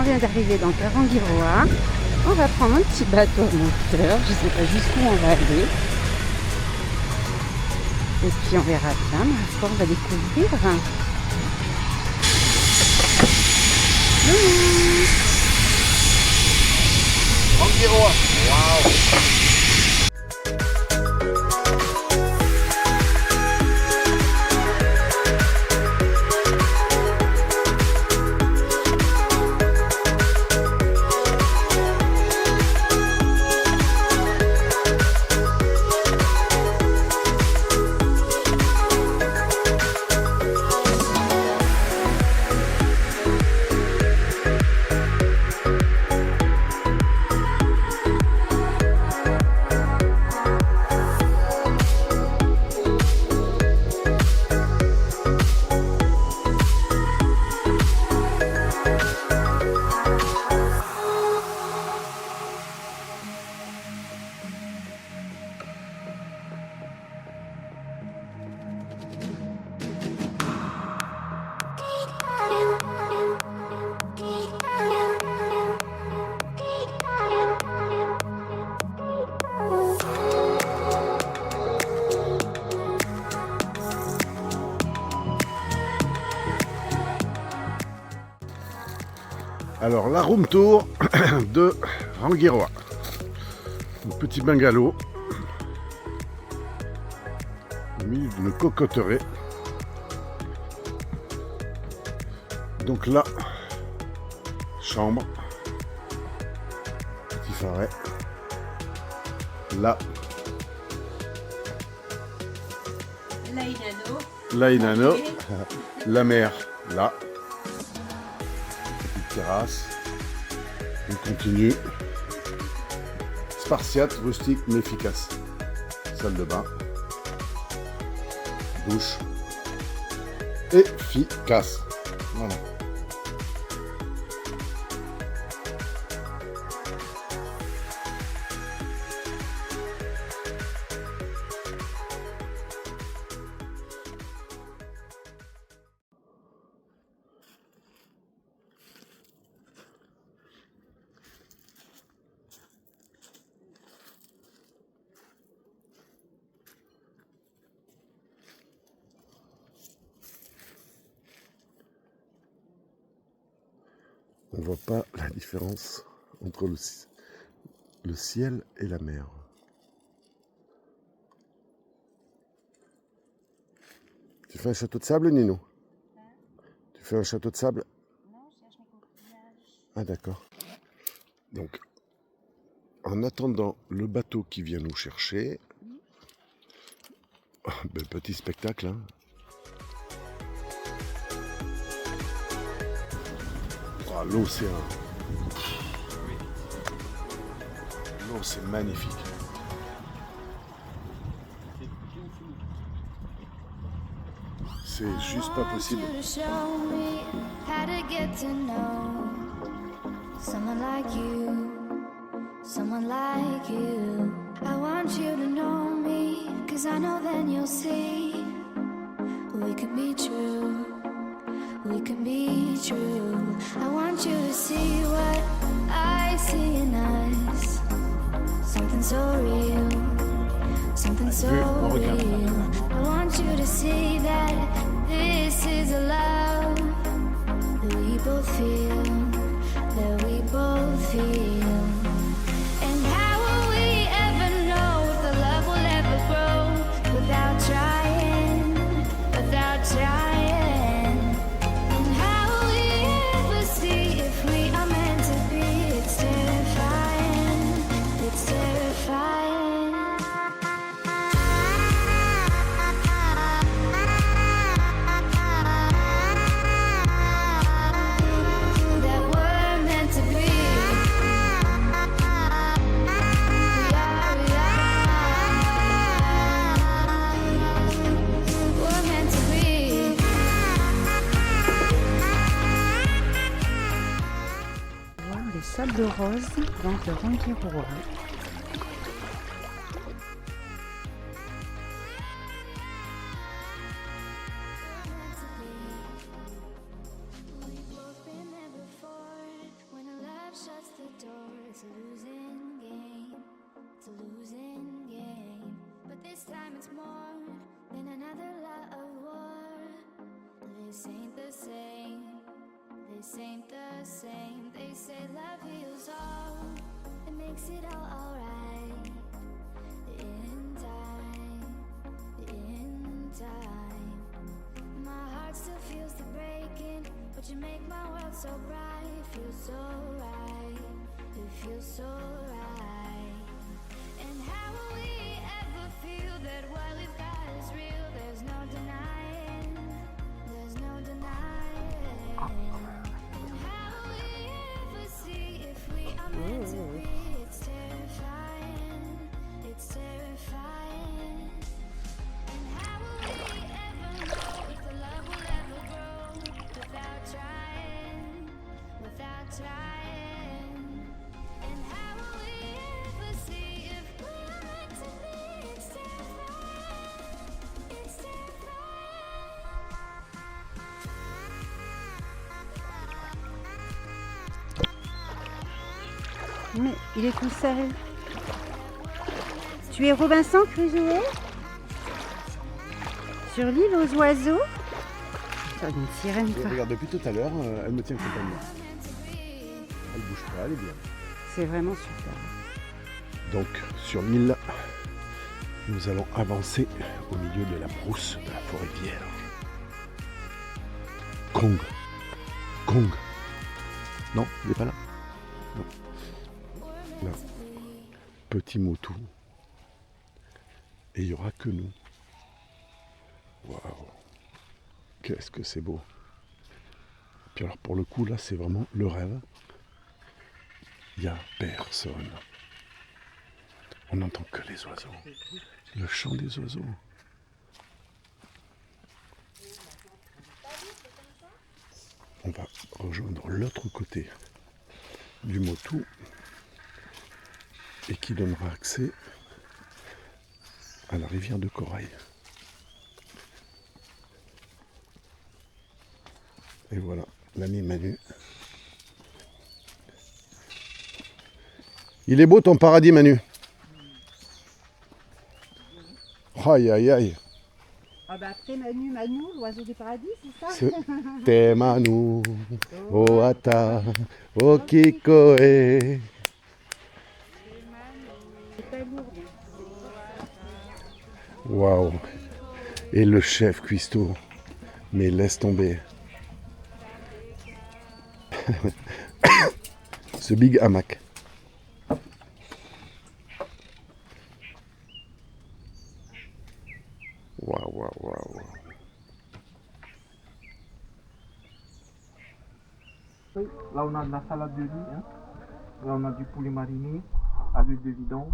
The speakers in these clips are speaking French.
vient d'arriver dans Karangiroa. On va prendre un petit bateau moteur. Je ne sais pas jusqu'où on va aller. Et puis on verra bien. Ma foi, on va découvrir. Karangiroa. Waouh. Alors, la room tour de Rangiroa. Un petit bungalow au milieu d'une cocoterie. Donc là, chambre, petit farret. Là, Lainano, la mer, là. Terrasse, on continue, spartiate, rustique mais efficace, salle de bain, douche, efficace, voilà. On ne voit pas la différence entre le ciel et la mer. Tu fais un château de sable, Nino? Tu fais un château de sable? Non, je cherche mes coquillages. Ah d'accord. Donc, en attendant le bateau qui vient nous chercher, petit spectacle, hein. Oh, l'océan. L'eau, c'est magnifique. C'est juste pas possible. Someone like you. I want you to know me, 'cause I know then you'll see we can be true, we can be true. I want you to see what I see in us, something so real, something so real. I want you to see that this is a love that we both feel, that we both feel. Sable rose dans le Rangiroa. the same. They say love heals all, it makes it all alright. In time, my heart still feels the breaking, but you make my world so bright. It feels so right, it feels so right. And how will we ever feel that what we've got is real? There's no denying, there's no denying. And how will we ever see if we are meant to be? It's terrifying, it's terrifying. And how will we ever know if the love will ever grow without trying, without trying? And how will we ever see if we are meant to be? It's terrifying, it's Mais il est tout seul. Tu es Robinson Crusoe? Sur l'île aux oiseaux? T'as une sirène, toi. Regarde, depuis tout à l'heure, elle me tient compagnie. Elle bouge pas, elle est bien. C'est vraiment super. Donc, sur l'île, nous allons avancer au milieu de la brousse de la forêt vierge. Kong. Kong. Non, il n'est pas là. Non. Là. Petit moutou. Et il n'y aura que nous. Waouh. Qu'est-ce que c'est beau. Puis alors pour le coup, là, c'est vraiment le rêve. Il n'y a personne. On n'entend que les oiseaux. Le chant des oiseaux. On va rejoindre l'autre côté du Motu et qui donnera accès à la rivière de corail. Et voilà, l'ami Manu. Il est beau ton paradis, Manu. Aïe, aïe, aïe. Ah bah après Manu, l'oiseau du paradis, c'est ça? Te Manu, o ata, o kikoe. Waouh. Et le chef cuistot. Mais laisse tomber. Ce big hamac. Waouh, waouh, waouh. Là, on a de la salade de riz. Hein. Là, on a du poulet mariné à l'huile de vidange.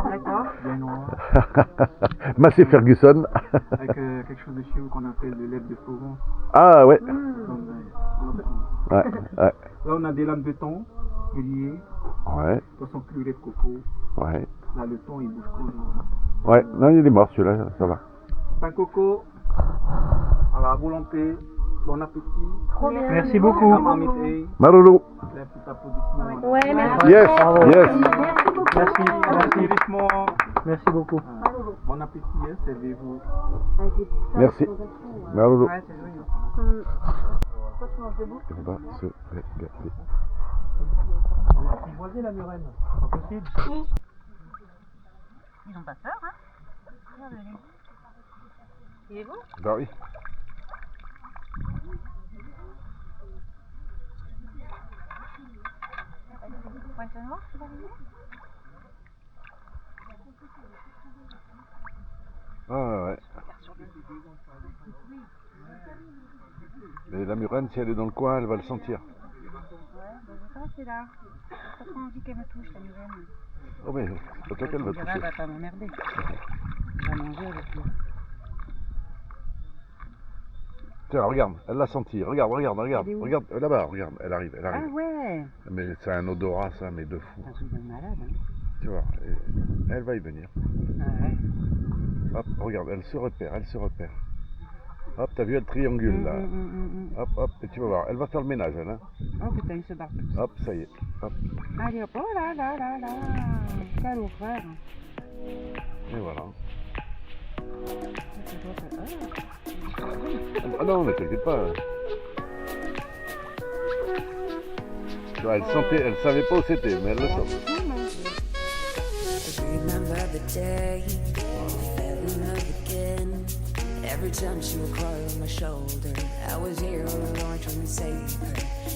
D'accord. Bien noir. Massé Ferguson. Avec quelque chose de chez vous qu'on appelle le lait de Provence. Ah ouais. Là, on a des lames de thon grillées. Ouais. Poisson purée de coco. Ouais. Là, le thon, il bouge cool. Ouais. Non, il est mort celui-là, ça va. Pain coco. À la volonté. Bon appétit. Trop bien. Merci beaucoup. Marolo. Un petit applaudissement. Ouais, merci. Yes, yes. Merci. Merci beaucoup. Bon appétit, hein, servez-vous. Merci. Marolo. Ouais, c'est joli. On va se regarder. Voisin la murène. Pas possible. Ils n'ont pas peur, hein? Regardez-les. Il est beau? Bah oui. Pointe noire, c'est arrivé? Ah ouais. Mais la murène, si elle est dans le coin, elle va le sentir. Ouais, bah je vais rester là. J'ai pas trop envie qu'elle me touche, la murène. Oh mais c'est pas toi qu'elle va Elle toucher. va pas m'emmerder. Elle va manger avec moi. Tiens, regarde, elle l'a senti. Regarde. Elle est où? Regarde, là-bas, regarde, elle arrive. Ah ouais. Mais c'est un odorat, ça, mais de fou. C'est un truc de malade, hein. Tu vois, et elle va y venir. Ah ouais. Hop, regarde, elle se repère. Hop, t'as vu, elle triangule là. Hop, et tu vas voir, elle va faire le ménage, elle. Hein. Oh putain, il se barre tout. Hop, ça y est. Hop, Allez hop, oh là. Quelle horreur. et voilà. Ah. Ah non, ne t'inquiète pas. Tu vois, elle savait pas où c'était, mais elle le savait. Remember the day we fell in love again. Every time she would cry on my shoulder, I was here all along trying to save her.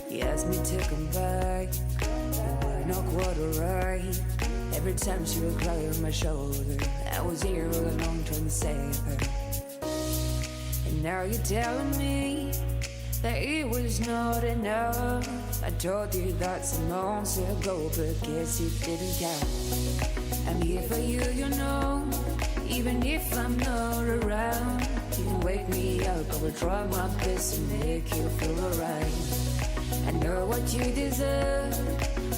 You asked me to come back, you were not quite alright. Every time she would cry on my shoulder, I was here all along trying to save her. And now you're telling me that it was not enough. I told you that some months ago, but guess it didn't count. I'm here for you, you know, even if I'm not around. You can wake me up, I will try my best to make you feel alright. I know what you deserve,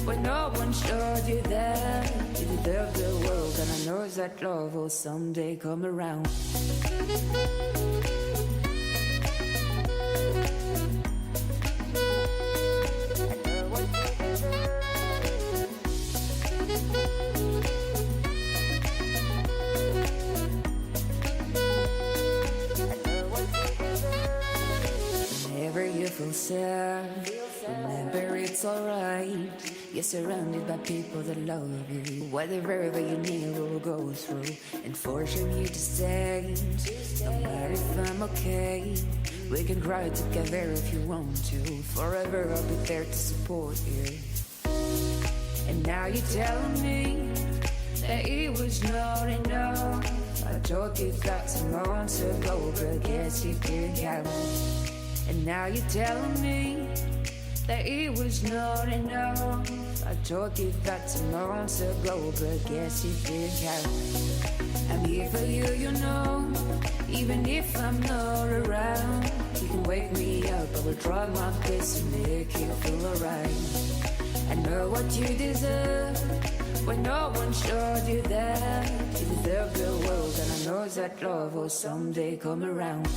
but no one showed you that. You deserve the world, and I know that love will someday come around. Whenever you feel sad, remember it's alright. You're surrounded by people that love you. Whatever you need will go through and forcing you to stay. No matter if I'm okay, we can cry together if you want to. Forever I'll be there to support you. And now you're telling me that it was not enough. I told you that some months ago, but guess you didn't count. And now you're telling me that it was not enough. I told you that some months ago, but guess you didn't count. I'm here for you, you know, even if I'm not around. You can wake me up, I will try my best to make you feel alright. I know what you deserve, when no one showed you that. You deserve the world, and I know that love will someday come around.